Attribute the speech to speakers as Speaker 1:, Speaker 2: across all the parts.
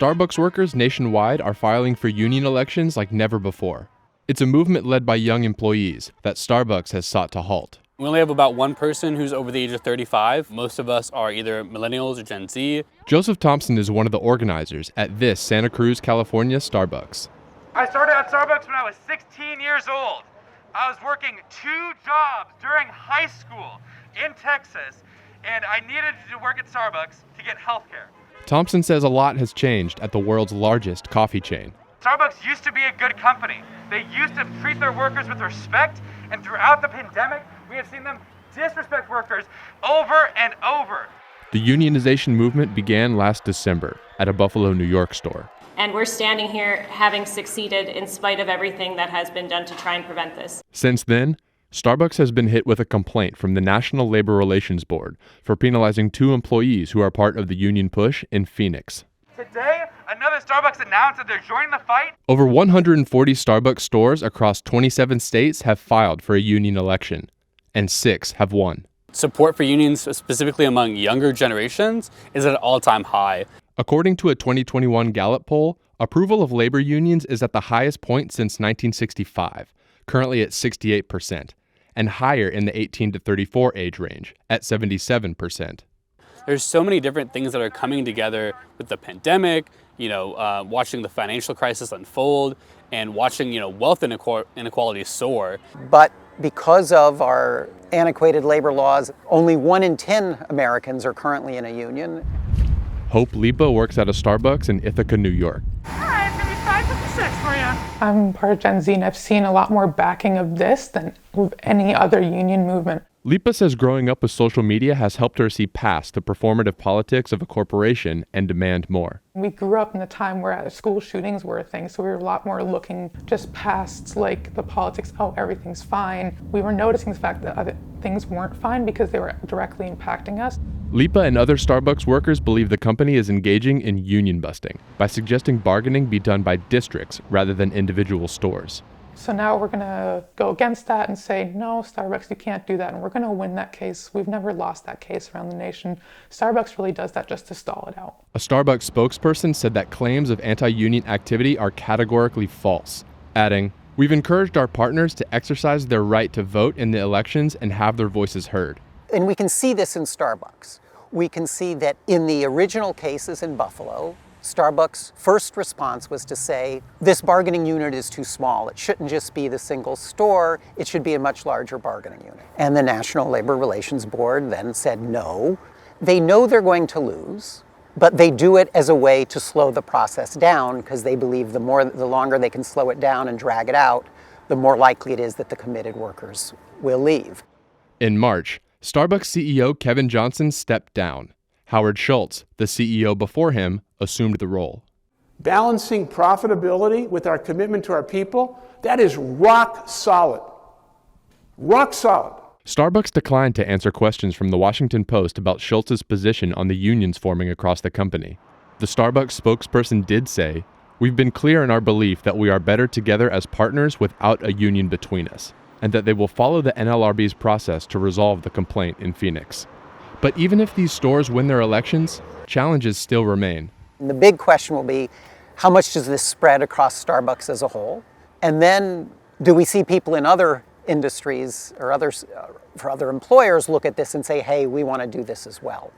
Speaker 1: Starbucks workers nationwide are filing for union elections like never before. It's a movement led by young employees that Starbucks has sought to halt.
Speaker 2: We only have about one person who's over the age of 35. Most of us are either millennials or Gen Z.
Speaker 1: Joseph Thompson is one of the organizers at this Santa Cruz, California Starbucks.
Speaker 3: I started at Starbucks when I was 16 years old. I was working 2 jobs during high school in Texas, and I needed to work at Starbucks to get health care.
Speaker 1: Thompson says a lot has changed at the world's largest coffee chain.
Speaker 3: Starbucks used to be a good company. They used to treat their workers with respect, and throughout the pandemic, we have seen them disrespect workers over and over.
Speaker 1: The unionization movement began last December at a Buffalo, New York store.
Speaker 4: And we're standing here having succeeded in spite of everything that has been done to try and prevent this.
Speaker 1: Since then, Starbucks has been hit with a complaint from the National Labor Relations Board for penalizing 2 employees who are part of the union push in Phoenix.
Speaker 3: Today, another Starbucks announced that they're joining the fight.
Speaker 1: Over 140 Starbucks stores across 27 states have filed for a union election, and 6 have won.
Speaker 2: Support for unions, specifically among younger generations, is at an all-time high.
Speaker 1: According to a 2021 Gallup poll, approval of labor unions is at the highest point since 1965, currently at 68%, and higher in the 18 to 34 age range at 77%.
Speaker 2: There's so many different things that are coming together with the pandemic, watching the financial crisis unfold, and watching, wealth inequality soar.
Speaker 5: But because of our antiquated labor laws, only 1 in 10 Americans are currently in a union.
Speaker 1: Hope Lipa works at a Starbucks in Ithaca, New York.
Speaker 3: All right, it's gonna be 556 for you.
Speaker 6: I'm part of Gen Z, and I've seen a lot more backing of this than of any other union movement.
Speaker 1: Lipa says growing up with social media has helped her see past the performative politics of a corporation and demand more.
Speaker 6: We grew up in a time where school shootings were a thing, so we were a lot more looking just past like the politics, everything's fine. We were noticing the fact that other things weren't fine because they were directly impacting us.
Speaker 1: Lipa and other Starbucks workers believe the company is engaging in union busting by suggesting bargaining be done by districts rather than individual stores.
Speaker 6: So now we're going to go against that and say, no, Starbucks, you can't do that. And we're going to win that case. We've never lost that case around the nation. Starbucks really does that just to stall it out.
Speaker 1: A Starbucks spokesperson said that claims of anti-union activity are categorically false, adding, "We've encouraged our partners to exercise their right to vote in the elections and have their voices heard."
Speaker 5: And we can see this in Starbucks. We can see that in the original cases in Buffalo, Starbucks' first response was to say, this bargaining unit is too small. It shouldn't just be the single store. It should be a much larger bargaining unit. And the National Labor Relations Board then said no. They know they're going to lose, but they do it as a way to slow the process down because they believe the longer they can slow it down and drag it out, the more likely it is that the committed workers will leave.
Speaker 1: In March, Starbucks CEO Kevin Johnson stepped down. Howard Schultz, the CEO before him, assumed the role.
Speaker 7: Balancing profitability with our commitment to our people, that is rock solid. Rock solid.
Speaker 1: Starbucks declined to answer questions from the Washington Post about Schultz's position on the unions forming across the company. The Starbucks spokesperson did say, "We've been clear in our belief that we are better together as partners without a union between us, and that they will follow the NLRB's process to resolve the complaint in Phoenix." But even if these stores win their elections, challenges still remain.
Speaker 5: And the big question will be, how much does this spread across Starbucks as a whole? And then do we see people in other industries or for other employers look at this and say, hey, we want to do this as well?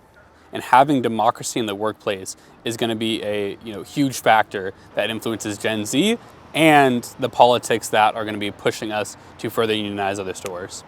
Speaker 2: And having democracy in the workplace is going to be a huge factor that influences Gen Z and the politics that are going to be pushing us to further unionize other stores.